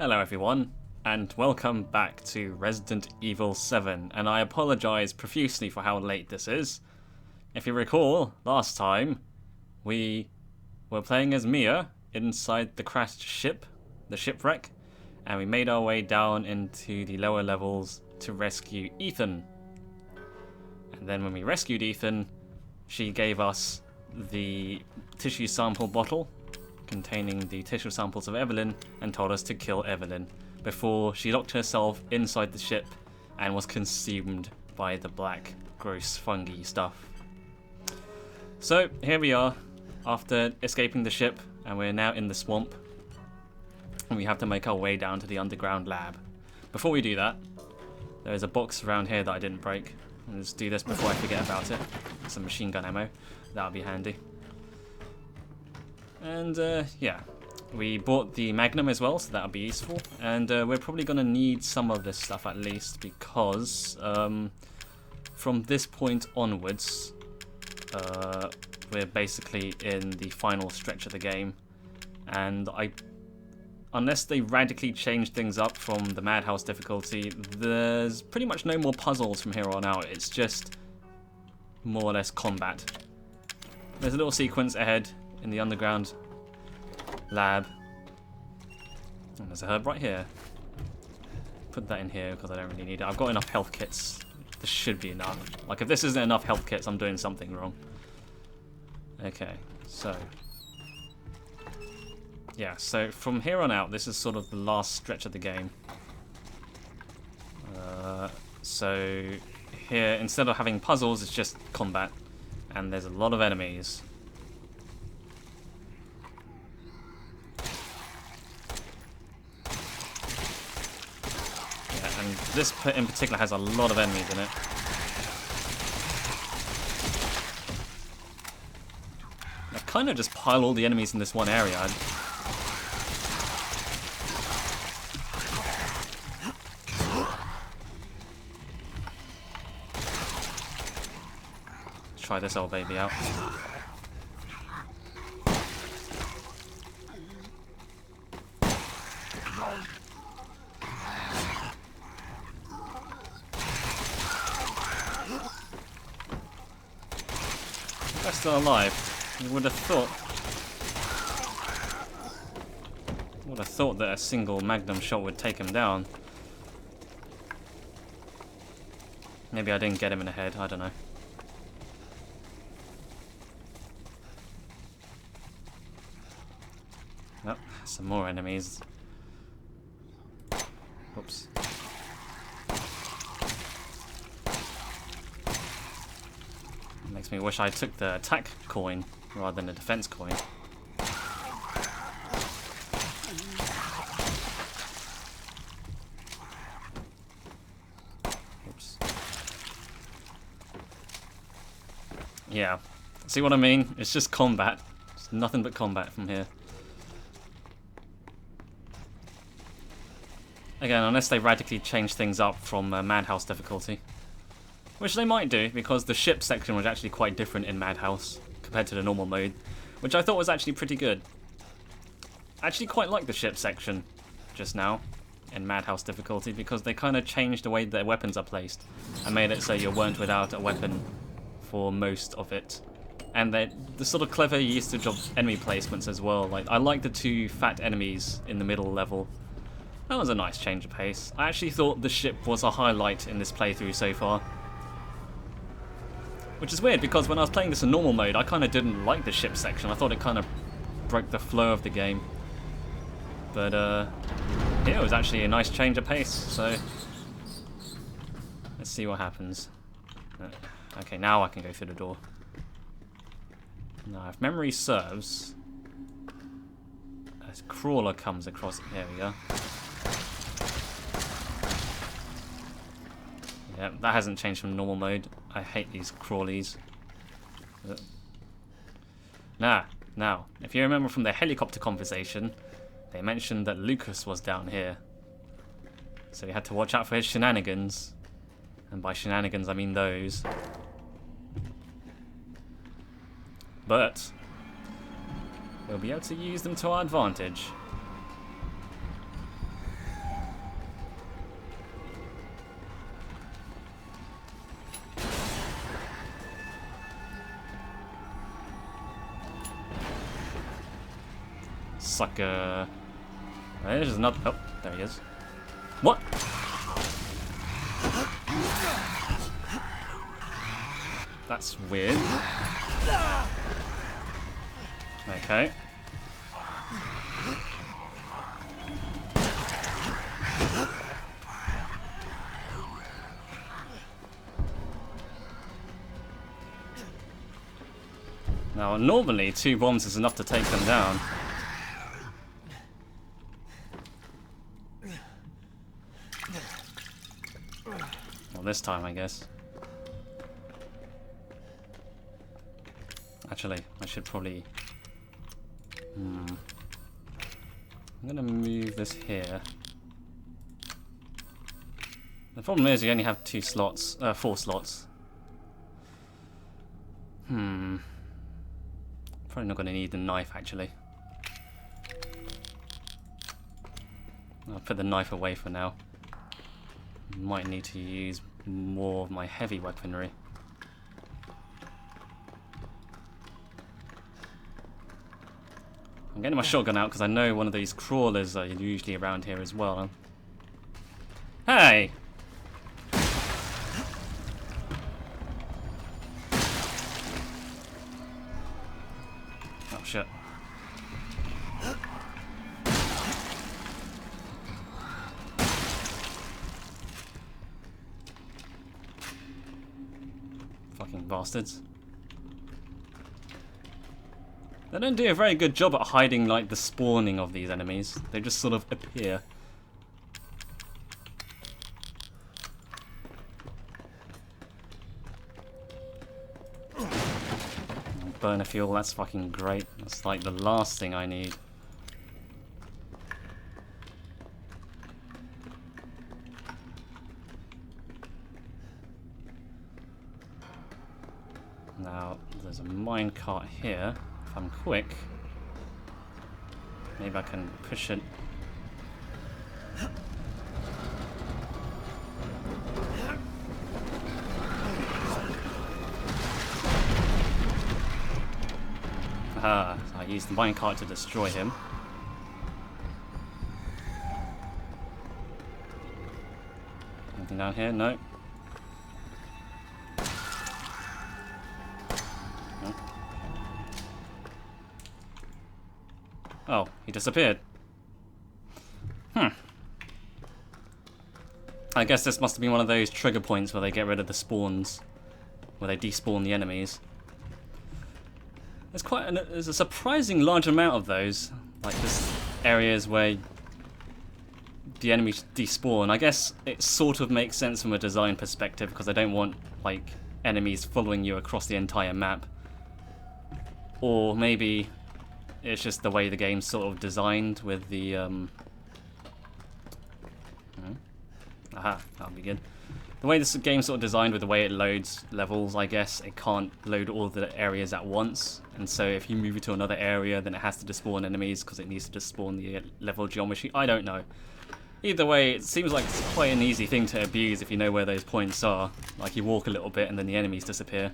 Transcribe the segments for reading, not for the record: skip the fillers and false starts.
Hello everyone, and welcome back to Resident Evil 7, and I apologise profusely for how late this is. If you recall, last time, we were playing as Mia inside the crashed ship, the shipwreck, and we made our way down into the lower levels to rescue Ethan. And then when we rescued Ethan, she gave us the tissue sample bottle containing the tissue samples of Evelyn and told us to kill Evelyn before she locked herself inside the ship and was consumed by the black, gross, fungi stuff. So here we are after escaping the ship, and we're now in the swamp, and we have to make our way down to the underground lab. Before we do that, there's a box around here that I didn't break. Let's do this before I forget about it. Some machine gun ammo, that'll be handy. And yeah, we bought the Magnum as well, so that'll be useful. And we're probably going to need some of this stuff at least, because from this point onwards, we're basically in the final stretch of the game. And unless they radically change things up from the Madhouse difficulty, there's pretty much no more puzzles from here on out. It's just more or less combat. There's a little sequence ahead in the underground lab. And there's a herb right here. Put that in here because I don't really need it. I've got enough health kits. This should be enough. Like, if this isn't enough health kits, I'm doing something wrong. Okay, so yeah, so from here on out, this is sort of the last stretch of the game. So here, instead of having puzzles, it's just combat, and there's a lot of enemies. Yeah, and this in particular has a lot of enemies in it. I kind of just pile all the enemies in this one area. Try this old baby out. They're still alive. You would have thought that a single Magnum shot would take him down. Maybe I didn't get him in the head, I don't know. Oh, some more enemies. Oops. Makes me wish I took the attack coin rather than the defense coin. Oops. Yeah. See what I mean? It's just combat. It's nothing but combat from here. Again, unless they radically change things up from Madhouse difficulty. Which they might do, because the ship section was actually quite different in Madhouse compared to the normal mode, which I thought was actually pretty good. I actually quite like the ship section just now in Madhouse difficulty, because they kind of changed the way their weapons are placed and made it so you weren't without a weapon for most of it. And the sort of clever usage of enemy placements as well. Like, I like the two fat enemies in the middle level. That was a nice change of pace. I actually thought the ship was a highlight in this playthrough so far. Which is weird, because when I was playing this in normal mode, I kind of didn't like the ship section. I thought it kind of broke the flow of the game. But yeah, it was actually a nice change of pace, so let's see what happens. Okay, now I can go through the door. Now, if memory serves, a crawler comes across it. There we go. Yeah, that hasn't changed from normal mode. I hate these crawlies. Now, if you remember from the helicopter conversation, they mentioned that Lucas was down here. So we had to watch out for his shenanigans. And by shenanigans, I mean those. But we'll be able to use them to our advantage. sucker. There's another. Oh, there he is. What? That's weird. Okay. Now, normally 2 bombs is enough to take them down. Well, this time, I guess. Actually, I should probably... I'm gonna move this here. The problem is you only have 2 slots, 4 slots. Probably not gonna need the knife, actually. I'll put the knife away for now. Might need to use more of my heavy weaponry. I'm getting my shotgun out because I know one of these crawlers are usually around here as well. Hey! Oh shit. Fucking bastards. They don't do a very good job at hiding, like, the spawning of these enemies. They just sort of appear. Burner fuel, that's fucking great. That's like the last thing I need. Now, there's a minecart here. If I'm quick, maybe I can push it. Ah, so I used the minecart to destroy him. Anything down here? No. Oh, he disappeared. I guess this must have been one of those trigger points where they get rid of the spawns, where they despawn the enemies. There's a surprising large amount of those, like just areas where the enemies despawn. I guess it sort of makes sense from a design perspective because I don't want like enemies following you across the entire map. Or maybe it's just the way the game's sort of designed with the aha, that'll be good. The way this game's sort of designed with the way it loads levels, I guess, it can't load all the areas at once. And so if you move it to another area, then it has to despawn enemies because it needs to despawn the level geometry. I don't know. Either way, it seems like it's quite an easy thing to abuse if you know where those points are. Like you walk a little bit and then the enemies disappear.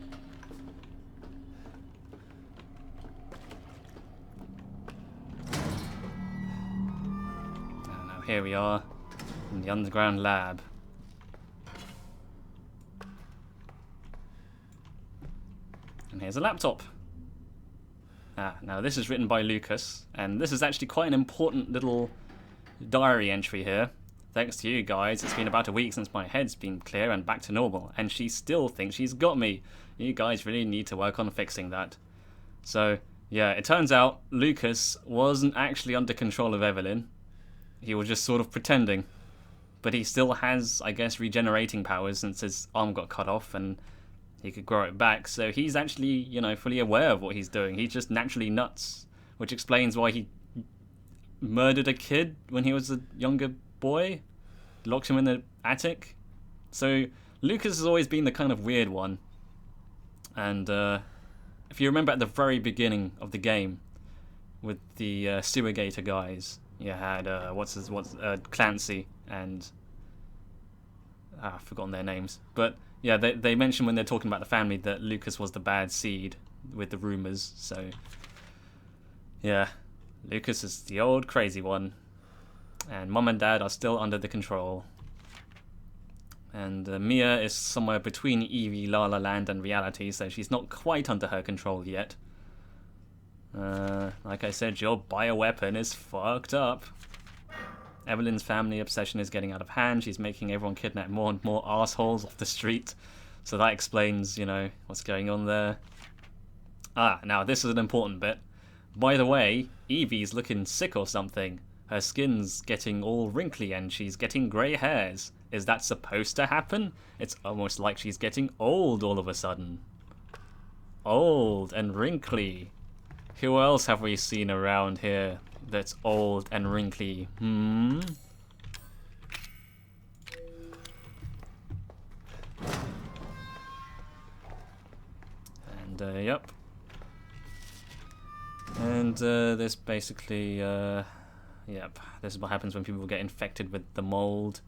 And now here we are in the underground lab. And here's a laptop. Now this is written by Lucas, and this is actually quite an important little diary entry here. Thanks to you guys, it's been about a week since my head's been clear and back to normal, and she still thinks she's got me. You guys really need to work on fixing that. So, yeah, it turns out Lucas wasn't actually under control of Evelyn. He was just sort of pretending. But he still has, I guess, regenerating powers since his arm got cut off, and he could grow it back, so he's actually, you know, fully aware of what he's doing. He's just naturally nuts, which explains why he murdered a kid when he was a younger boy, locked him in the attic. So Lucas has always been the kind of weird one. And if you remember at the very beginning of the game, with the sewer gator guys, you had Clancy and I've forgotten their names, but yeah, they mention when they're talking about the family that Lucas was the bad seed with the rumors. So yeah, Lucas is the old crazy one. And Mom and Dad are still under the control. And Mia is somewhere between Evie, La La Land and reality, so she's not quite under her control yet. Like I said, your bioweapon is fucked up. Evelyn's family obsession is getting out of hand. She's making everyone kidnap more and more assholes off the street. So that explains, you know, what's going on there. Ah, now this is an important bit. By the way, Evie's looking sick or something. Her skin's getting all wrinkly and she's getting grey hairs. Is that supposed to happen? It's almost like she's getting old all of a sudden. Old and wrinkly. Who else have we seen around here that's old and wrinkly? And yep. And this basically, yep, this is what happens when people get infected with the mold.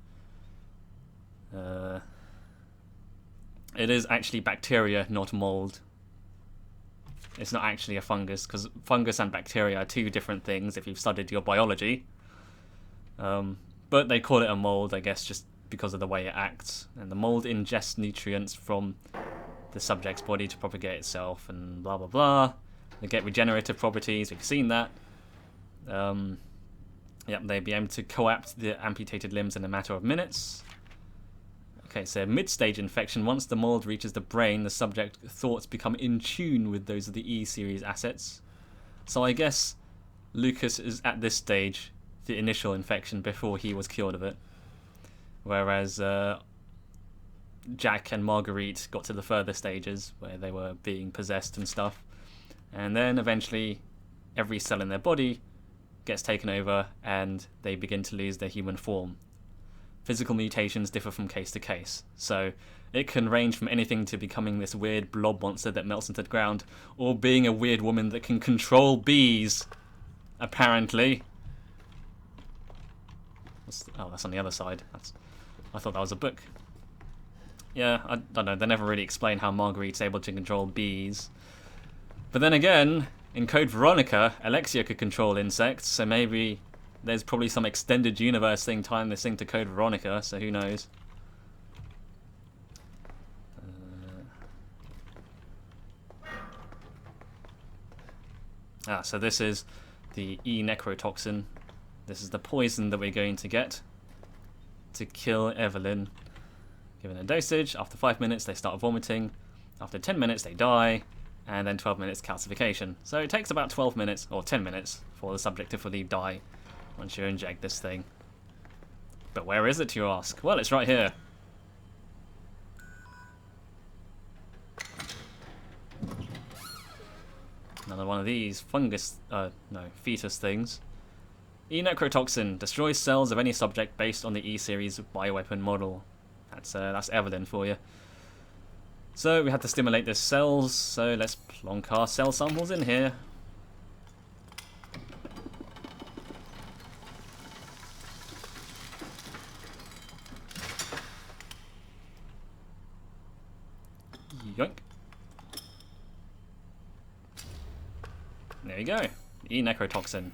It is actually bacteria, not mold. It's not actually a fungus, because fungus and bacteria are two different things if you've studied your biology. But they call it a mold, I guess, just because of the way it acts. And the mold ingests nutrients from the subject's body to propagate itself and blah blah blah. They get regenerative properties, we've seen that. Yep, they'd be able to coapt the amputated limbs in a matter of minutes. Okay, so mid-stage infection. Once the mold reaches the brain, the subject's thoughts become in tune with those of the E-series assets. So I guess Lucas is at this stage, the initial infection, before he was cured of it. Whereas Jack and Marguerite got to the further stages, where they were being possessed and stuff. And then eventually, every cell in their body gets taken over, and they begin to lose their human form. Physical mutations differ from case to case, so it can range from anything to becoming this weird blob monster that melts into the ground, or being a weird woman that can control bees, apparently. Oh, that's on the other side. I thought that was a book. Yeah, I don't know, they never really explain how Marguerite's able to control bees. But then again, in Code Veronica, Alexia could control insects, so maybe there's probably some extended universe thing tying this thing to Code Veronica, so who knows. So this is the E-necrotoxin. This is the poison that we're going to get to kill Evelyn. Given a dosage, after 5 minutes they start vomiting, after 10 minutes they die, and then 12 minutes calcification. So it takes about 12 minutes, or 10 minutes, for the subject to fully die once you inject this thing. But where is it, you ask? Well, it's right here. Another one of these fetus things. E-necrotoxin destroys cells of any subject based on the E-series bioweapon model. That's Evelyn for you. So we have to stimulate the cells, so let's plonk our cell samples in here. Yoink. There you go. E-necrotoxin.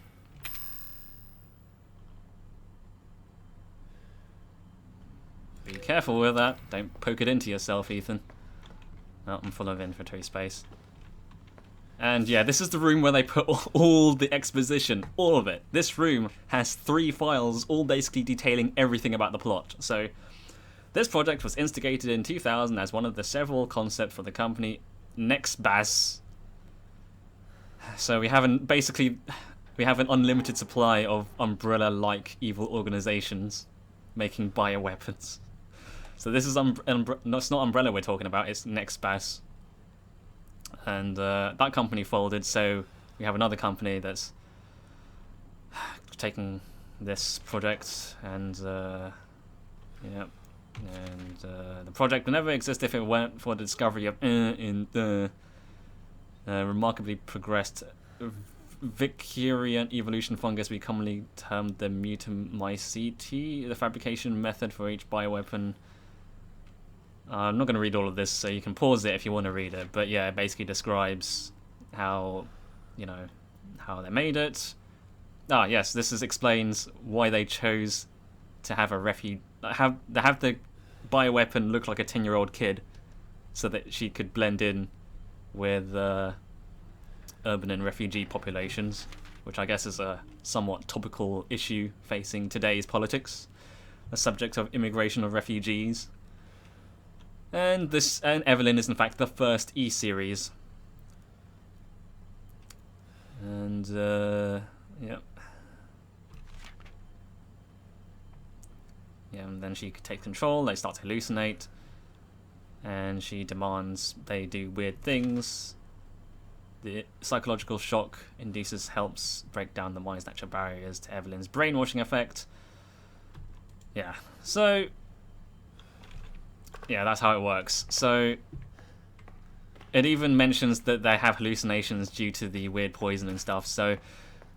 Be careful with that. Don't poke it into yourself, Ethan. Oh, I'm full of inventory space. And yeah, this is the room where they put all the exposition. All of it. This room has 3 files, all basically detailing everything about the plot. So, this project was instigated in 2000 as one of the several concepts for the company Nextbaz. So we have an unlimited supply of Umbrella-like evil organizations making bioweapons. So this is it's not Umbrella we're talking about, it's Nextbaz. And that company folded, so we have another company that's taking this project and yeah. And the project would never exist if it weren't for the discovery of in the remarkably progressed Vicariant evolution fungus we commonly term the Mutamycete, the fabrication method for each bioweapon. I'm not going to read all of this, so you can pause it if you want to read it, but yeah, it basically describes how, how they made it, Ah, yes, explains why they chose to have a have the bioweapon look like a 10-year-old kid, so that she could blend in with urban and refugee populations, which I guess is a somewhat topical issue facing today's politics, the subject of immigration of refugees. And Evelyn is in fact the first E-series. And yeah. Yeah, and then she takes control, they start to hallucinate, and she demands they do weird things. The psychological shock induces helps break down the mind's natural barriers to Evelyn's brainwashing effect. Yeah, so yeah, that's how it works. So it even mentions that they have hallucinations due to the weird poison and stuff. So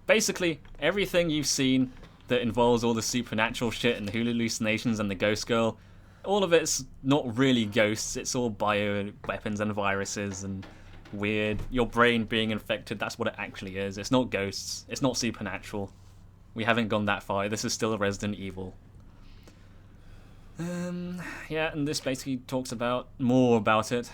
basically, everything you've seen that involves all the supernatural shit and the hallucinations and the ghost girl, all of it's not really ghosts. It's all bio weapons and viruses and weird. Your brain being infected, that's what it actually is. It's not ghosts. It's not supernatural. We haven't gone that far. This is still Resident Evil. Yeah, and this basically talks about more about it.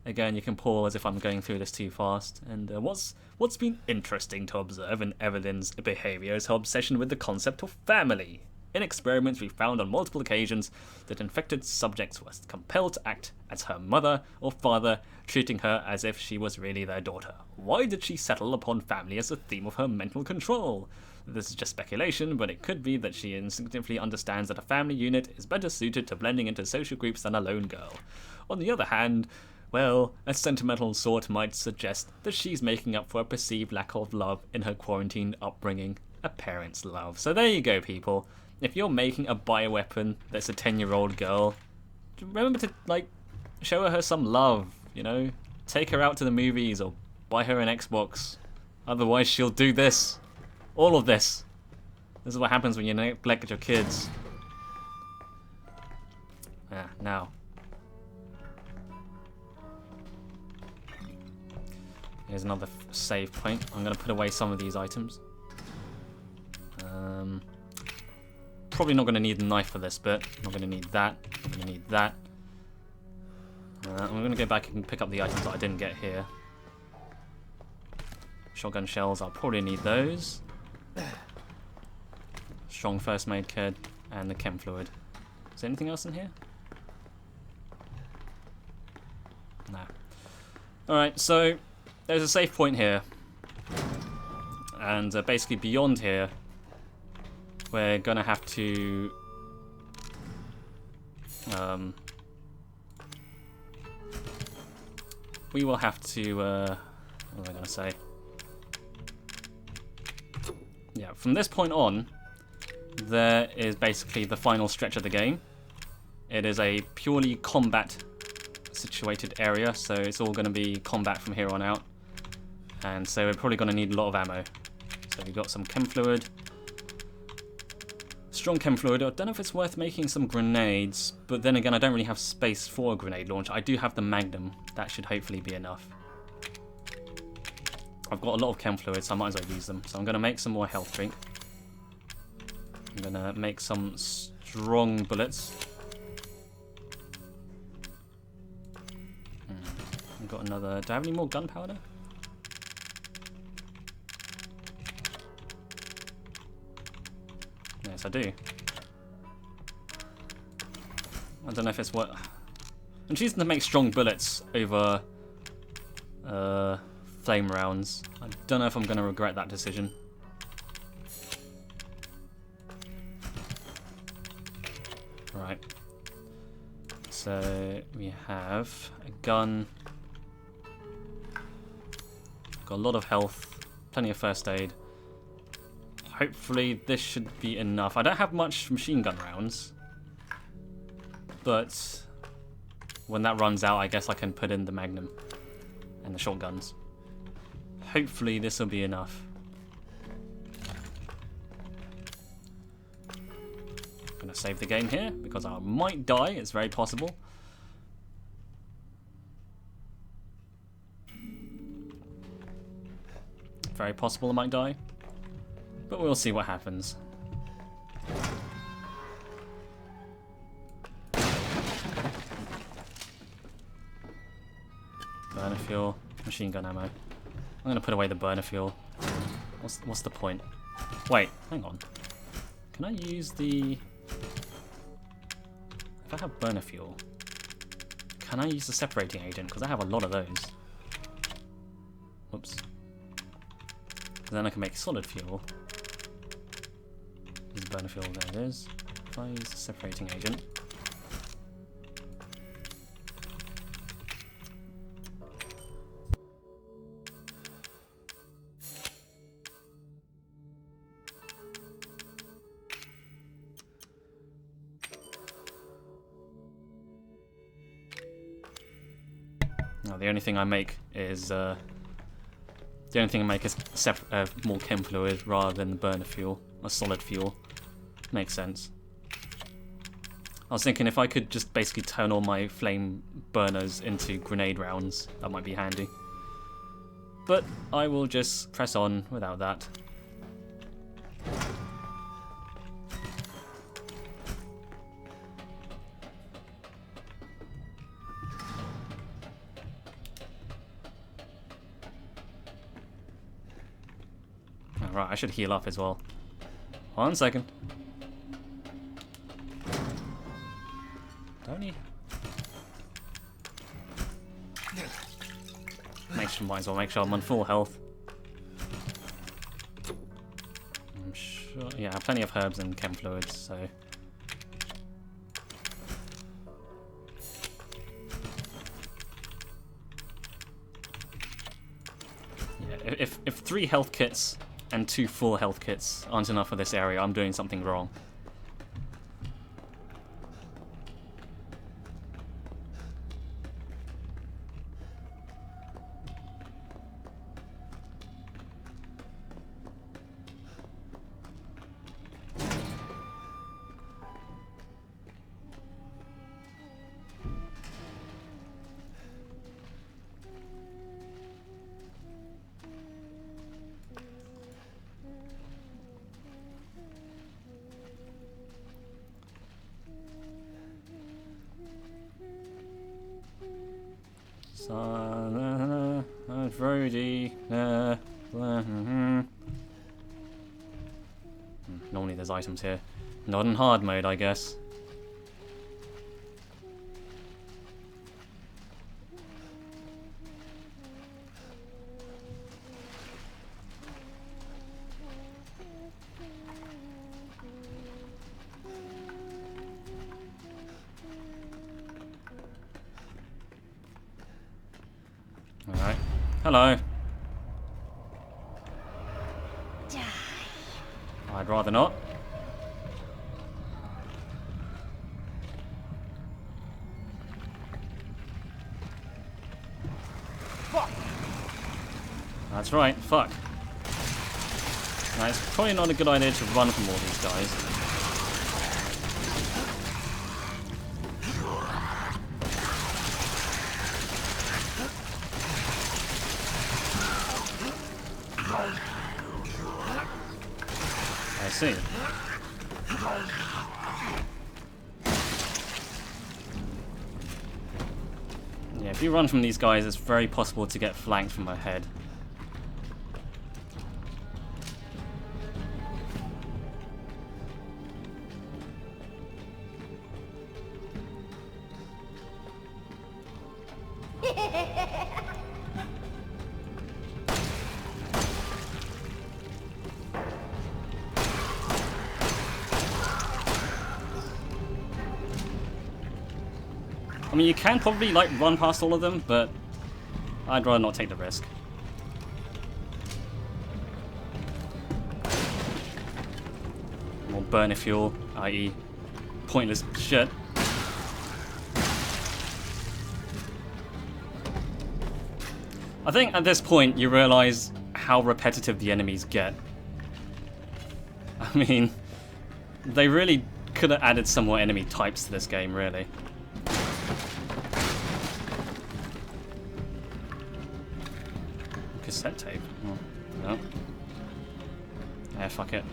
Again, you can pause if I'm going through this too fast. And what's been interesting to observe in Evelyn's behaviour is her obsession with the concept of family. In experiments, we found on multiple occasions that infected subjects were compelled to act as her mother or father, treating her as if she was really their daughter. Why did she settle upon family as a theme of her mental control? This is just speculation, but it could be that she instinctively understands that a family unit is better suited to blending into social groups than a lone girl. On the other hand, well, a sentimental sort might suggest that she's making up for a perceived lack of love in her quarantined upbringing, a parent's love. So there you go, people. If you're making a bioweapon that's a 10-year-old girl, remember to, show her some love, you know? Take her out to the movies or buy her an Xbox. Otherwise, she'll do this. All of this. This is what happens when you neglect your kids. Now. Here's another save point. I'm going to put away some of these items. Probably not going to need a knife for this bit. Not going to need that. Not going to need that. I'm going to go back and pick up the items that I didn't get here. Shotgun shells, I'll probably need those. Strong first aid kit and the chem fluid. Is there anything else in here? Nah. Alright, so there's a safe point here. And basically beyond here, we're going to have to we will have to what am I going to say? Yeah, from this point on, there is basically the final stretch of the game. It is a purely combat situated area, so it's all going to be combat from here on out. And so we're probably going to need a lot of ammo. So we've got some chem fluid. Strong chem fluid. I don't know if it's worth making some grenades, but then again, I don't really have space for a grenade launcher. I do have the Magnum. That should hopefully be enough. I've got a lot of chem fluid, so I might as well use them. So I'm going to make some more health drink. I'm going to make some strong bullets. I've got another... Do I have any more gunpowder? Yes, I do. I don't know if it's what... I'm choosing to make strong bullets over flame rounds. I don't know if I'm going to regret that decision. Right. So we have a gun. Got a lot of health, plenty of first aid. Hopefully this should be enough. I don't have much machine gun rounds, but when that runs out, I guess I can put in the Magnum and the shotguns. Hopefully this will be enough. I'm gonna save the game here because I might die. It's very possible. Very possible I might die. But we'll see what happens. Burner fuel, machine gun ammo. I'm gonna put away the burner fuel. What's the point? Wait, hang on. Can I use the... If I have burner fuel, can I use the separating agent? Because I have a lot of those. Whoops. Then I can make solid fuel. Use burner fuel, there it is. If I use the separating agent. No, the only thing I make is more chem fluid rather than burner fuel, or solid fuel. Makes sense. I was thinking if I could just basically turn all my flame burners into grenade rounds, that might be handy. But I will just press on without that. Alright, I should heal up as well. 1 second. Don't he? Might as well make sure I'm on full health. I'm sure. Yeah, I have plenty of herbs and chem fluids, so. Yeah, if 3 health kits and 2 full health kits aren't enough for this area, I'm doing something wrong. Brody. Normally there's items here. Not in hard mode, I guess. Alright. Hello. Die. I'd rather not. Fuck. That's right, fuck. Now, it's probably not a good idea to run from all these guys. I see. Yeah, if you run from these guys, it's very possible to get flanked from ahead. I mean, you can probably, like, run past all of them, but I'd rather not take the risk. More burner fuel, i.e. pointless shit. I think at this point you realise how repetitive the enemies get. I mean, they really could have added some more enemy types to this game, really. Cassette tape? Oh, no. Yeah, fuck it.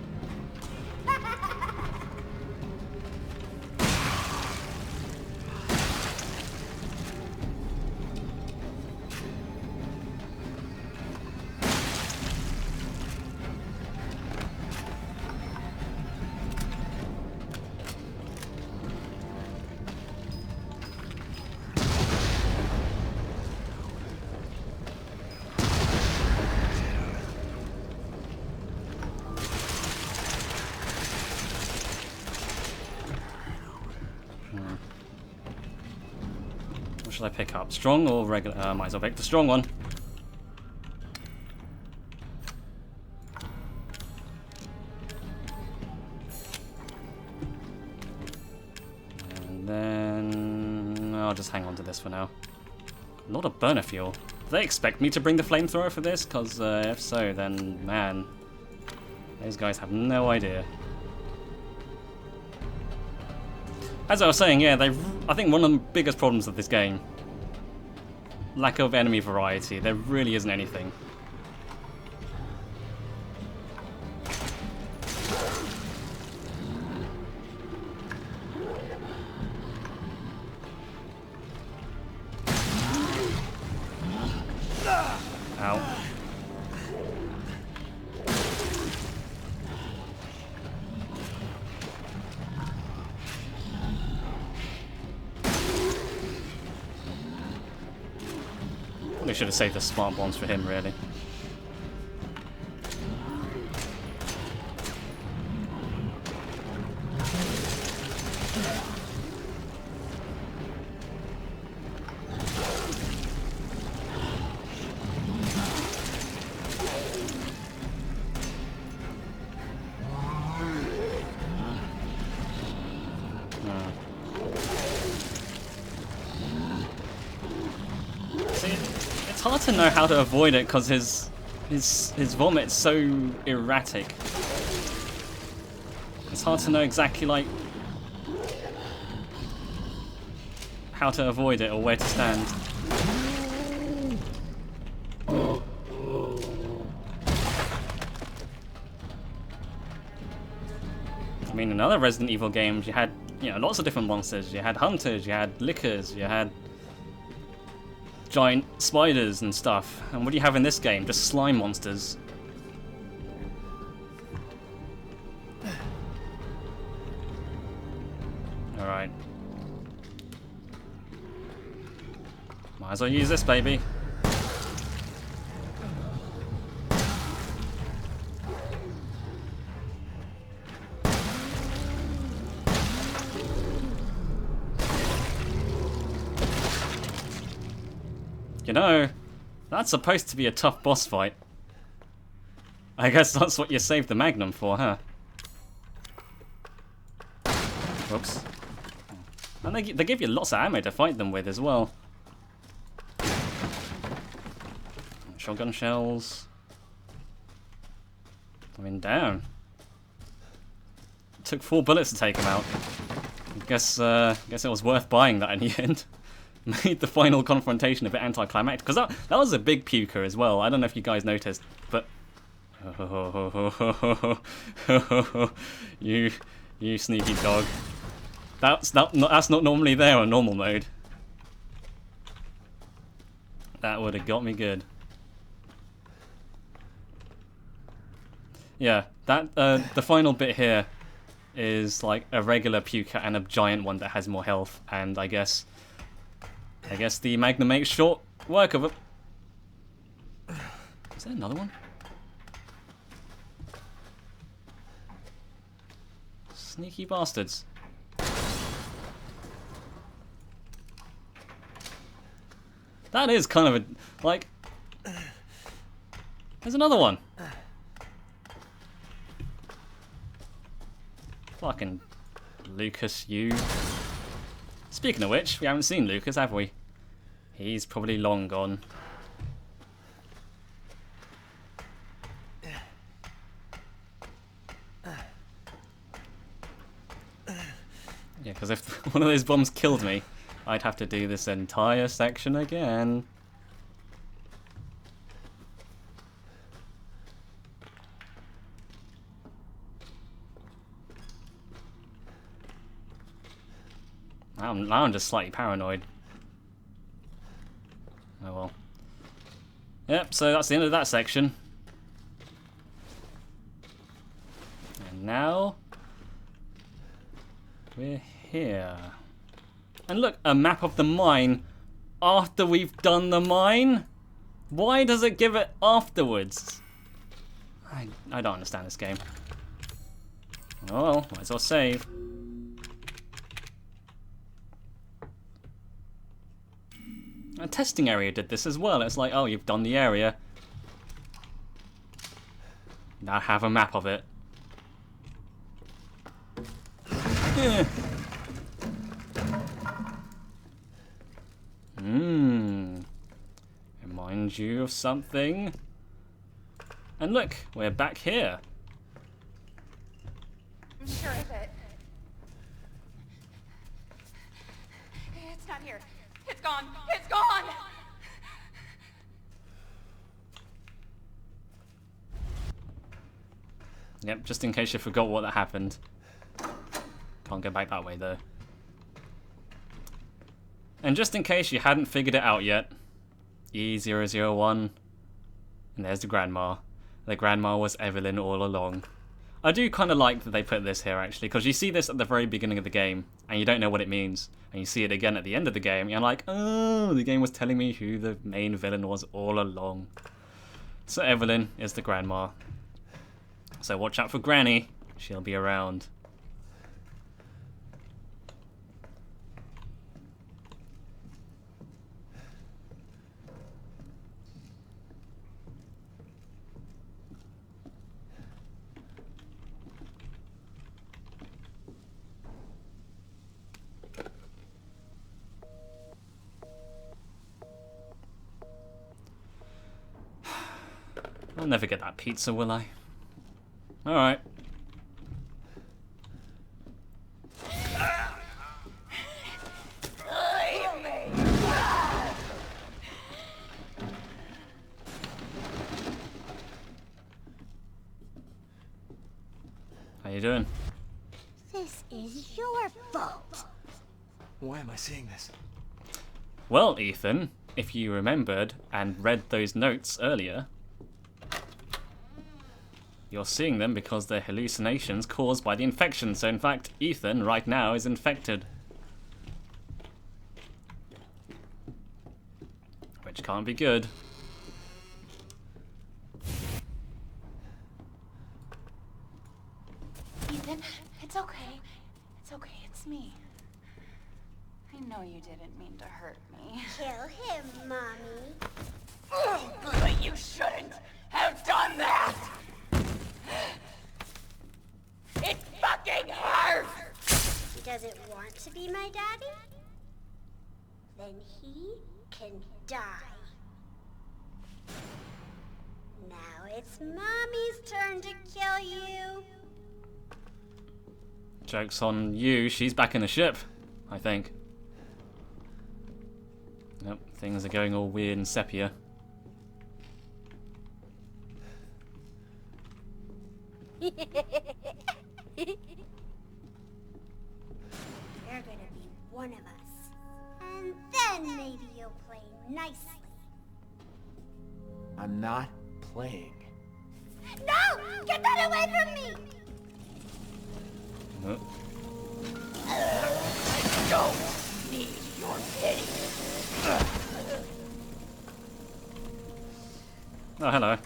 What should I pick up? Strong or regular? Might as well pick the strong one. And then I'll just hang on to this for now. A lot of burner fuel. Do they expect me to bring the flamethrower for this? Because if so, then man, those guys have no idea. As I was saying, yeah, I think one of the biggest problems of this game, lack of enemy variety. There really isn't anything. Ow. We should have saved the smart bombs for him, really. It's hard to know how to avoid it because his vomit's so erratic. It's hard to know exactly like how to avoid it or where to stand. I mean, in other Resident Evil games, you had, you know, lots of different monsters. You had hunters, you had lickers, you had giant spiders and stuff. And what do you have in this game? Just slime monsters. Alright. Might as well use this, baby. You know, that's supposed to be a tough boss fight. I guess that's what you saved the Magnum for, huh? Whoops. And they give you lots of ammo to fight them with as well. Shotgun shells. I mean, damn. It took 4 bullets to take them out. Guess it was worth buying that in the end. Made the final confrontation a bit anticlimactic, because that was a big puker as well. I don't know if you guys noticed, but you sneaky dog. That's not normally there on normal mode. That would have got me good. Yeah, that the final bit here is like a regular puker and a giant one that has more health, and I guess the Magnum makes short work of it. Is there another one? Sneaky bastards. That is kind of a, like... There's another one. Fucking Lucas, you... Speaking of which, we haven't seen Lucas, have we? He's probably long gone. Yeah, because if one of those bombs killed me, I'd have to do this entire section again. Now I'm just slightly paranoid. Oh well. Yep, so that's the end of that section. And now we're here. And look, a map of the mine after we've done the mine? Why does it give it afterwards? I don't understand this game. Oh well, might as well save. A testing area did this as well. It's like, oh, you've done the area. Now have a map of it. Remind you of something. And look, we're back here. I'm sure of it. It's not here. It's gone. It's gone! Yep, just in case you forgot what that happened. Can't go back that way though. And just in case you hadn't figured it out yet, E001, and there's the grandma. The grandma was Evelyn all along. I do kind of like that they put this here actually, because you see this at the very beginning of the game, and you don't know what it means. And you see it again at the end of the game, and you're like, oh, the game was telling me who the main villain was all along. So Evelyn is the grandma. So watch out for Granny, she'll be around. I'll never get that pizza, will I? Alright. How you doing? This is your fault. Why am I seeing this? Well, Ethan, if you remembered and read those notes earlier, you're seeing them because they're hallucinations caused by the infection. So in fact, Ethan right now is infected. Which can't be good. Ethan, it's okay. It's okay, it's me. I know you didn't mean to hurt me. Kill him, Mommy. Oh, but you shouldn't have done that! It fucking hurts! He doesn't want to be my daddy? Then he can die. Now it's Mommy's turn to kill you. Joke's on you, she's back in the ship, I think. Yep, things are going all weird and sepia. You're gonna be one of us. And then maybe you'll play nicely. I'm not playing. No! Get that away from me! I don't need your pity. Oh, hello.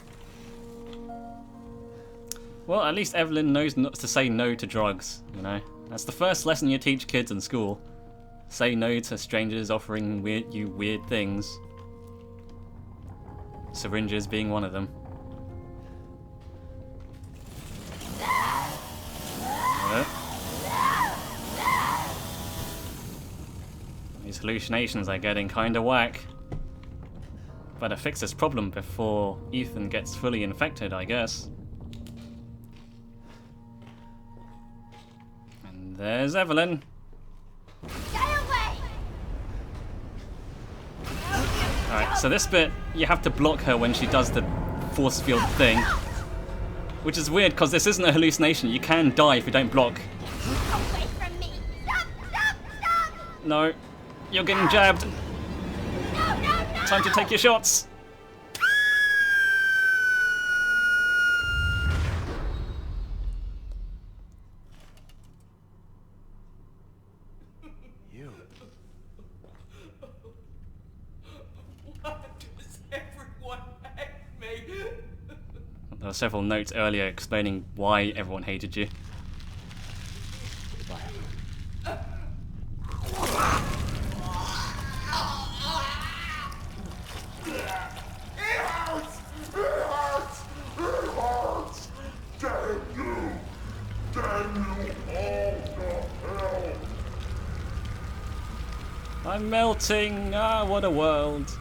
Well, at least Evelyn knows not to say no to drugs, you know? That's the first lesson you teach kids in school. Say no to strangers offering you weird things. Syringes being one of them. These hallucinations are getting kinda whack. Better fix this problem before Ethan gets fully infected, I guess. And there's Evelyn. Get away! Alright, so this bit, you have to block her when she does the force field thing. Which is weird, because this isn't a hallucination. You can die if you don't block. Away from me! Stop! Stop! Stop! No. You're getting jabbed. Time to take your shots. You. Why does everyone hate me? There were several notes earlier explaining why everyone hated you. I'm melting! Ah, what a world.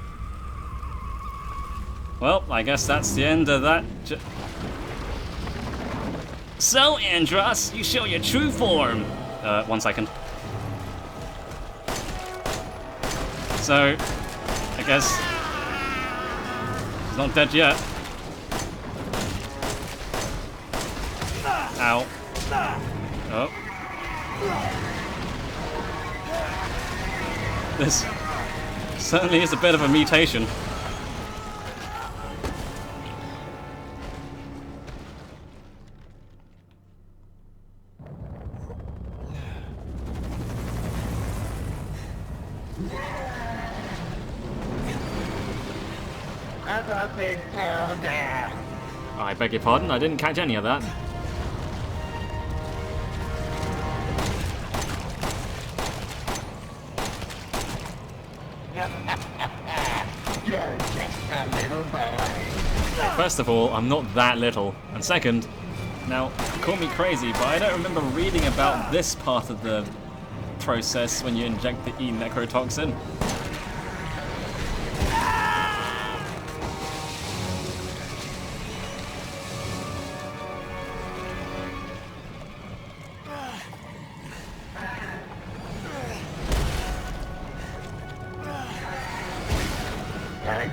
Well, I guess that's the end of that. So, Andros, you show your true form. 1 second. So, I guess he's not dead yet. Ow. Oh. This certainly is a bit of a mutation. I beg your pardon, I didn't catch any of that. First of all, I'm not that little. And second, now, call me crazy, but I don't remember reading about this part of the process when you inject the E-necrotoxin.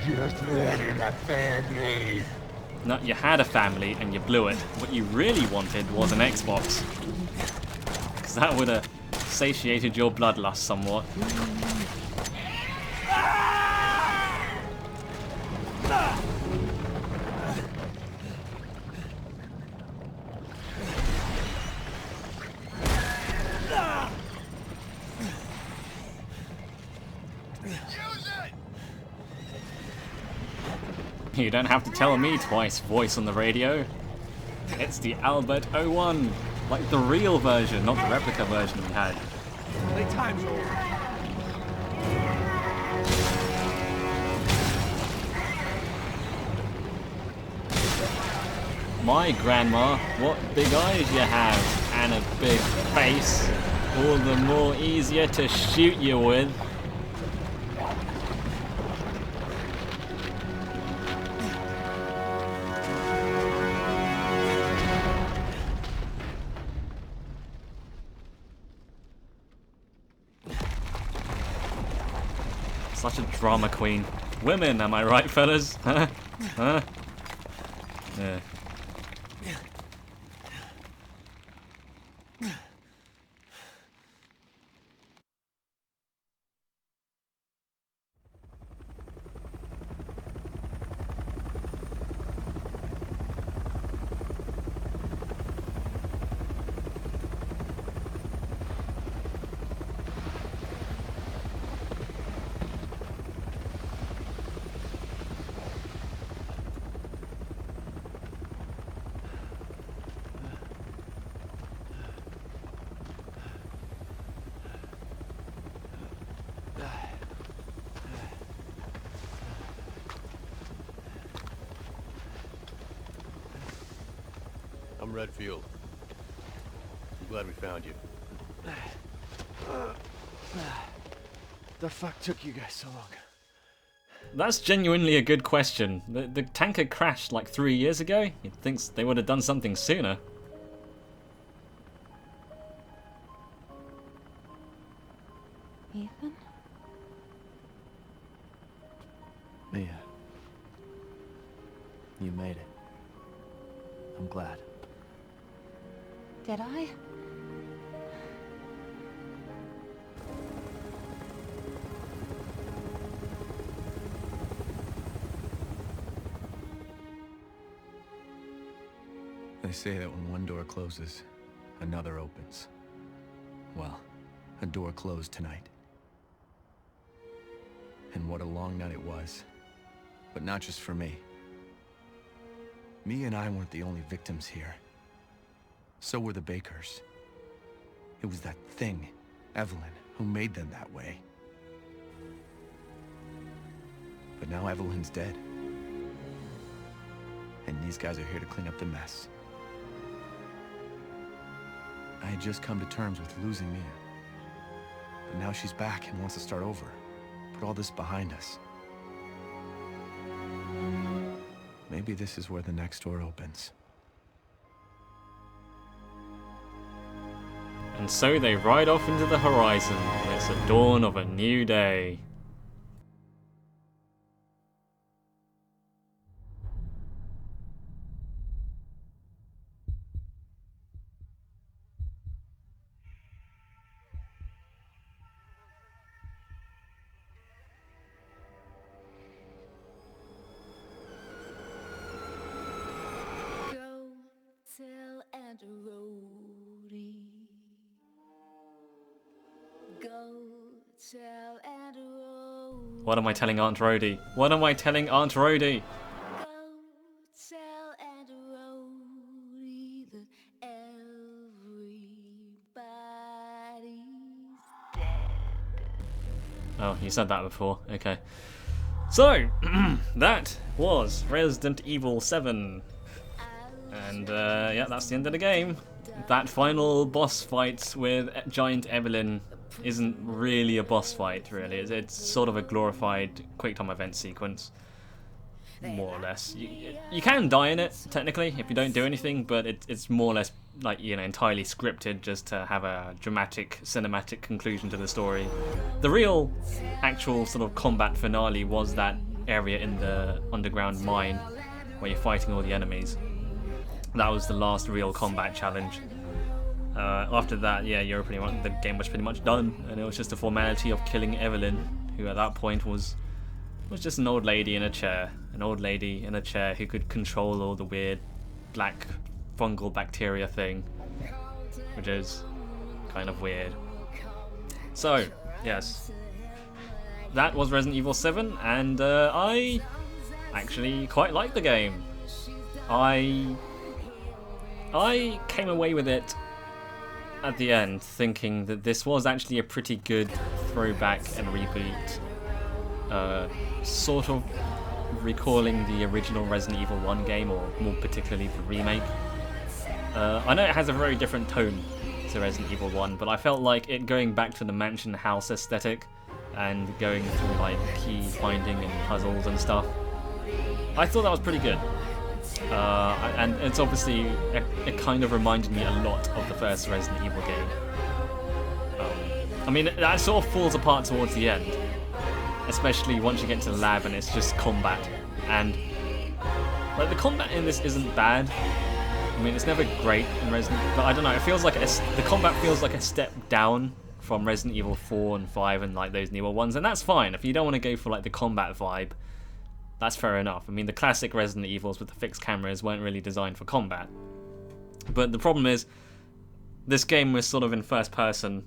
Just wanted a family. No, you had a family and you blew it. What you really wanted was an Xbox. Because that would have satiated your bloodlust somewhat. You don't have to tell me twice, voice on the radio. It's the Albert 01, like the real version, not the replica version we had. Time's over. My grandma, what big eyes you have, and a big face. All the more easier to shoot you with. Such a drama queen. Women, am I right, fellas? Huh? Huh? Yeah. I'm Redfield. I'm glad we found you. The fuck took you guys so long? That's genuinely a good question. The tanker crashed like 3 years ago. You'd think they would have done something sooner. Ethan? Mia. You made it. I'm glad. Did I? They say that when one door closes, another opens. Well, a door closed tonight. And what a long night it was. But not just for me. Me and I weren't the only victims here. So were the Bakers. It was that thing, Evelyn, who made them that way. But now Evelyn's dead. And these guys are here to clean up the mess. I had just come to terms with losing Mia. But now she's back and wants to start over. Put all this behind us. Maybe this is where the next door opens. And so they ride off into the horizon, and it's the dawn of a new day. What am I telling Aunt Rhody? What am I telling Aunt Rhody? Oh, you said that before. Okay. So, that was Resident Evil 7. And, yeah, that's the end of the game. That final boss fight with Giant Evelyn isn't really a boss fight, really. It's sort of a glorified quick-time event sequence, more or less. You can die in it, technically, if you don't do anything, but it's more or less, like, you know, entirely scripted just to have a dramatic, cinematic conclusion to the story. The real, actual sort of combat finale was that area in the underground mine where you're fighting all the enemies. That was the last real combat challenge. After that, yeah, the game was pretty much done, and it was just a formality of killing Evelyn, who at that point was just an old lady in a chair. An old lady in a chair who could control all the weird black fungal bacteria thing, which is kind of weird. So, yes, that was Resident Evil 7, and I actually quite liked the game. I came away with it at the end thinking that this was actually a pretty good throwback and reboot, sort of recalling the original Resident Evil 1 game, or more particularly the remake. I know it has a very different tone to Resident Evil 1, but I felt like it going back to the mansion house aesthetic and going through like key finding and puzzles and stuff, I thought that was pretty good. And it's obviously, it kind of reminded me a lot of the first Resident Evil game. I mean, that sort of falls apart towards the end, especially once you get to the lab and it's just combat. And like the combat in this isn't bad. I mean, it's never great in Resident Evil, but I don't know, it feels like the combat feels like a step down from Resident Evil 4 and 5 and like those newer ones, and that's fine. If you don't want to go for like the combat vibe, that's fair enough. I mean, the classic Resident Evils with the fixed cameras weren't really designed for combat. But the problem is, this game was sort of in first person.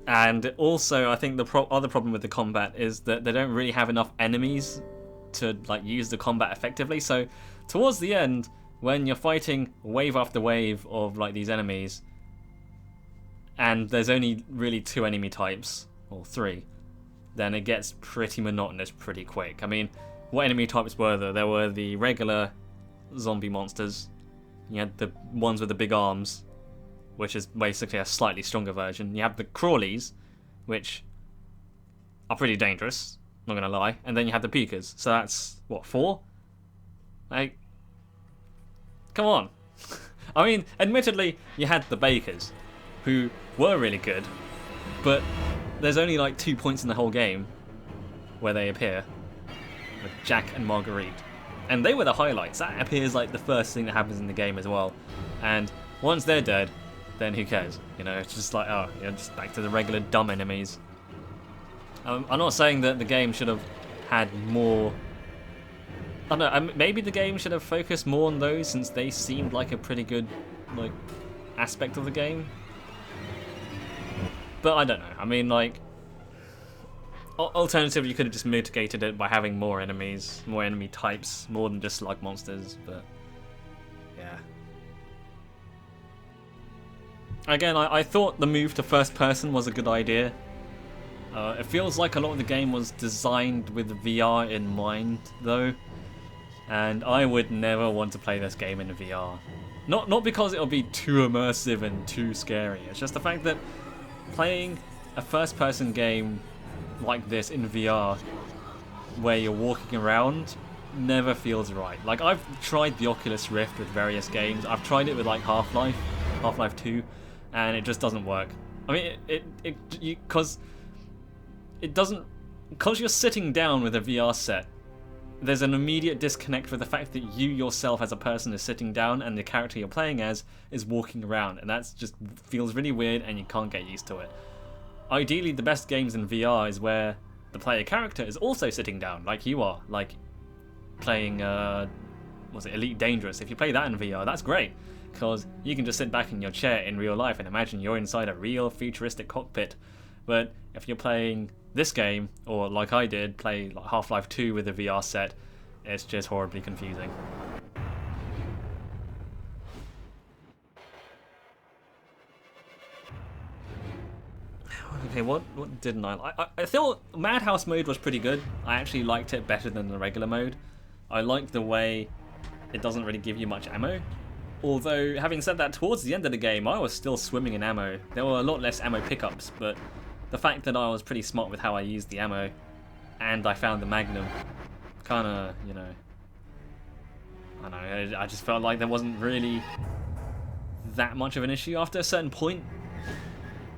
And also, I think the other problem with the combat is that they don't really have enough enemies to like use the combat effectively. So, towards the end, when you're fighting wave after wave of like these enemies, and there's only really 2 enemy types, or 3, then it gets pretty monotonous pretty quick. I mean, what enemy types were there? There were the regular zombie monsters. You had the ones with the big arms, which is basically a slightly stronger version. You have the crawlies, which are pretty dangerous, not gonna lie. And then you have the peekers. So that's, what, 4? Like, come on. I mean, admittedly, you had the bakers, who were really good, but there's only like 2 points in the whole game where they appear, with Jack and Marguerite. And they were the highlights. That appears like the first thing that happens in the game as well. And once they're dead, then who cares? You know, it's just like, oh, you're just back to the regular dumb enemies. I'm not saying that the game should have had more I don't know, maybe the game should have focused more on those, since they seemed like a pretty good, like, aspect of the game. But I don't know. I mean, like, alternatively, you could have just mitigated it by having more enemies, more enemy types, more than just slug monsters, but yeah. Again, I thought the move to first person was a good idea. It feels like a lot of the game was designed with VR in mind, though. And I would never want to play this game in VR. Not because it'll be too immersive and too scary. It's just the fact that playing a first-person game like this in VR, where you're walking around, never feels right. Like, I've tried the Oculus Rift with various games. I've tried it with like Half-Life 2, and it just doesn't work. I mean, because you're sitting down with a VR set, there's an immediate disconnect with the fact that you yourself as a person is sitting down and the character you're playing as is walking around, and that just feels really weird and you can't get used to it. Ideally, the best games in VR is where the player character is also sitting down, like you are, like playing, was it Elite Dangerous? If you play that in VR, that's great, because you can just sit back in your chair in real life and imagine you're inside a real futuristic cockpit. But if you're playing this game, or like I did, play like Half-Life 2 with a VR set, it's just horribly confusing. Okay, what didn't I like? I thought Madhouse mode was pretty good. I actually liked it better than the regular mode. I liked the way it doesn't really give you much ammo. Although, having said that, towards the end of the game, I was still swimming in ammo. There were a lot less ammo pickups, but the fact that I was pretty smart with how I used the ammo, and I found the Magnum, kinda, you know, I don't know, I just felt like there wasn't really that much of an issue. After a certain point,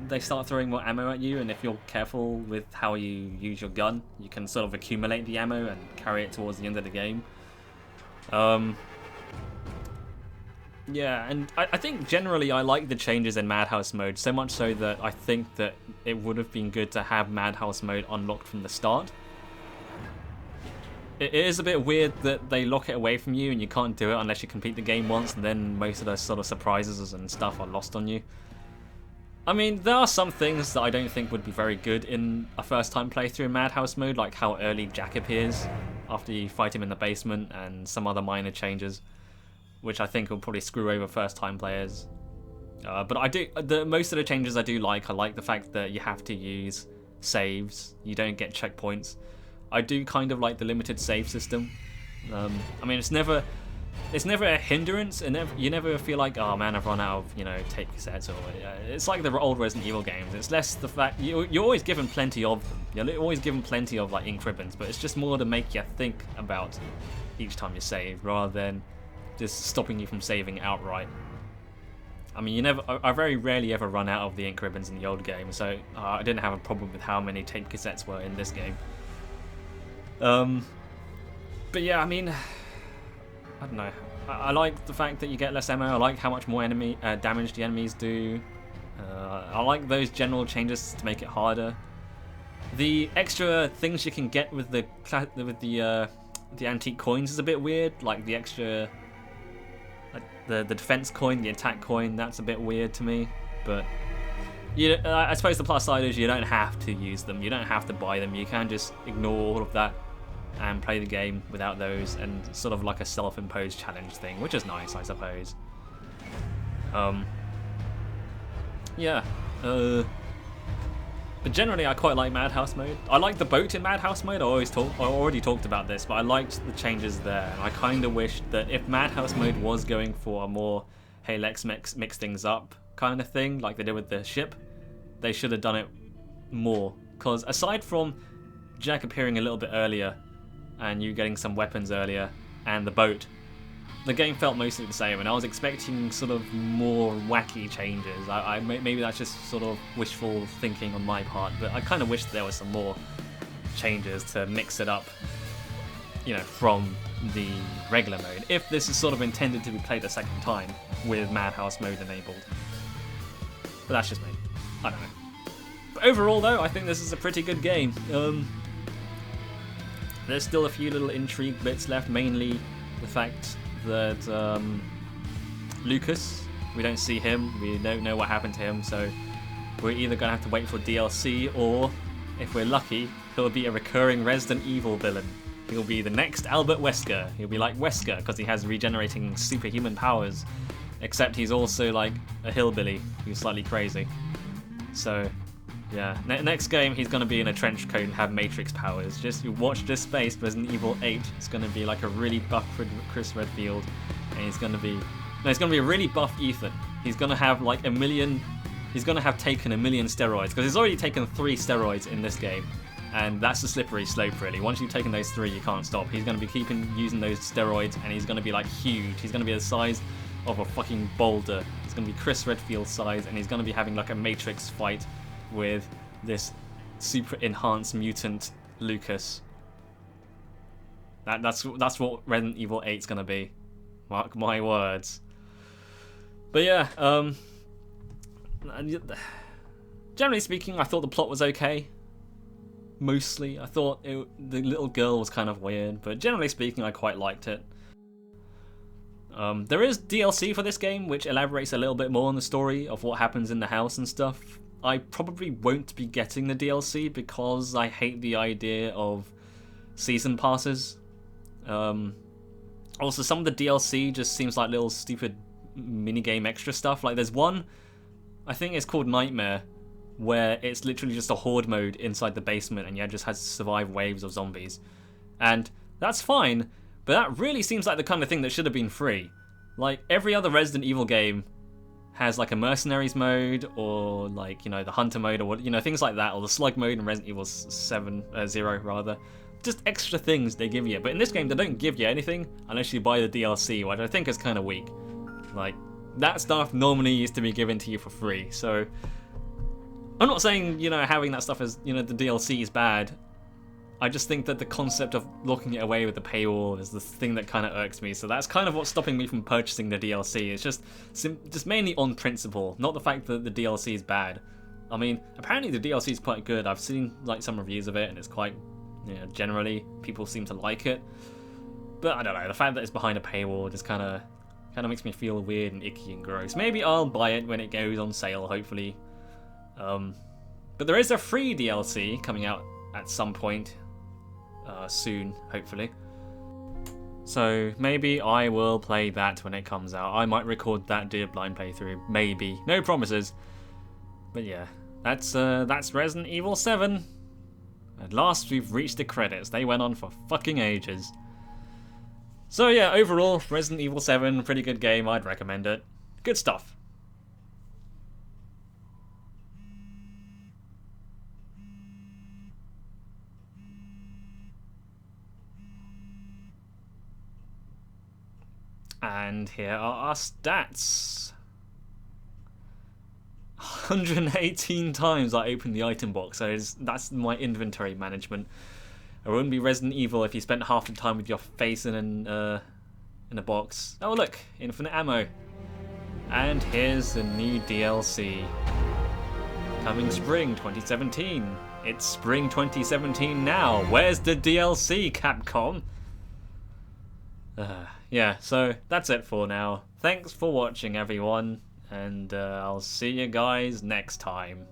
they start throwing more ammo at you, and if you're careful with how you use your gun, you can sort of accumulate the ammo and carry it towards the end of the game. Yeah, and I think generally I like the changes in Madhouse mode, so much so that I think that it would have been good to have Madhouse mode unlocked from the start. It is a bit weird that they lock it away from you and you can't do it unless you complete the game once, and then most of those sort of surprises and stuff are lost on you. I mean, there are some things that I don't think would be very good in a first-time playthrough in Madhouse mode, like how early Jack appears after you fight him in the basement, and some other minor changes, which I think will probably screw over first-time players. But most of the changes I do like. I like the fact that you have to use saves. You don't get checkpoints. I do kind of like the limited save system. I mean, it's never a hindrance, and you never feel like, oh man, I've run out of, you know, tape cassettes, or it's like the old Resident Evil games. It's less the fact you're always given plenty of them. You're always given plenty of like ink ribbons, but it's just more to make you think about each time you save, rather than just stopping you from saving outright. I mean, I very rarely ever run out of the ink ribbons in the old game, so I didn't have a problem with how many tape cassettes were in this game. But yeah, I mean, I don't know. I like the fact that you get less ammo. I like how much more damage the enemies do. I like those general changes to make it harder. The extra things you can get with the antique coins is a bit weird. Like the extra, like the defense coin, the attack coin. That's a bit weird to me. But I suppose the plus side is you don't have to use them. You don't have to buy them. You can just ignore all of that and play the game without those, and sort of like a self-imposed challenge thing, which is nice, I suppose. Yeah. But generally, I quite like Madhouse mode. I like the boat in Madhouse mode. I already talked about this, but I liked the changes there. And I kind of wished that if Madhouse mode was going for a more, hey, let's mix things up kind of thing, like they did with the ship, they should have done it more. Because aside from Jack appearing a little bit earlier, and you getting some weapons earlier, and the boat, the game felt mostly the same, and I was expecting sort of more wacky changes. Maybe that's just sort of wishful thinking on my part, but I kind of wish there was some more changes to mix it up, you know, from the regular mode, if this is sort of intended to be played a second time with Madhouse mode enabled. But that's just me. I don't know. But overall, though, I think this is a pretty good game. There's still a few little intrigue bits left, mainly the fact that Lucas, we don't see him, we don't know what happened to him, so we're either going to have to wait for DLC, or if we're lucky, he'll be a recurring Resident Evil villain. He'll be the next Albert Wesker. He'll be like Wesker because he has regenerating superhuman powers, except he's also like a hillbilly who's slightly crazy. So yeah, next game he's going to be in a trench coat and have Matrix powers. Just you watch this space, Resident Evil 8. It's going to be like a really buff Chris Redfield, and he's going to be a really buff Ethan. He's going to have like a million. He's going to have taken 1 million steroids because he's already taken 3 steroids in this game, and that's the slippery slope really. Once you've taken those 3, you can't stop. He's going to be keeping using those steroids, and he's going to be like huge. He's going to be the size of a fucking boulder. It's going to be Chris Redfield size, and he's going to be having like a Matrix fight with this super enhanced mutant Lucas. That's what Resident Evil 8's going to be. Mark my words. But yeah, generally speaking, I thought the plot was okay. Mostly, I thought the little girl was kind of weird, but generally speaking, I quite liked it. There is DLC for this game, which elaborates a little bit more on the story of what happens in the house and stuff. I probably won't be getting the DLC because I hate the idea of season passes. Also, some of the DLC just seems like little stupid minigame extra stuff. Like there's one, I think it's called Nightmare, where it's literally just a horde mode inside the basement and you just have to survive waves of zombies. And that's fine, but that really seems like the kind of thing that should have been free. Like every other Resident Evil game has like a mercenaries mode, or like, you know, the hunter mode, or what, you know, things like that, or the slug mode in Resident Evil 0 rather. Just extra things they give you. But in this game they don't give you anything unless you buy the DLC, which I think is kind of weak. Like, that stuff normally used to be given to you for free, so I'm not saying, you know, having that stuff as, you know, the DLC is bad. I just think that the concept of locking it away with the paywall is the thing that kind of irks me, so that's kind of what's stopping me from purchasing the DLC. It's just mainly on principle, not the fact that the DLC is bad. I mean, apparently the DLC is quite good. I've seen like some reviews of it, and it's quite, you know, generally people seem to like it. But I don't know, the fact that it's behind a paywall just kind of makes me feel weird and icky and gross. Maybe I'll buy it when it goes on sale, hopefully. But there is a free DLC coming out at some point soon, hopefully. So maybe I will play that when it comes out. I might record that, do a blind playthrough, maybe. No promises. But yeah, that's Resident Evil 7. At last we've reached the credits. They went on for fucking ages. So yeah, overall, Resident Evil 7, pretty good game, I'd recommend it. Good stuff. And here are our stats. 118 times I opened the item box, so that's my inventory management. It wouldn't be Resident Evil if you spent half the time with your face in a box. Oh look, infinite ammo. And here's the new DLC. Coming spring 2017. It's spring 2017 now. Where's the DLC, Capcom? Yeah, so that's it for now. Thanks for watching, everyone, and I'll see you guys next time.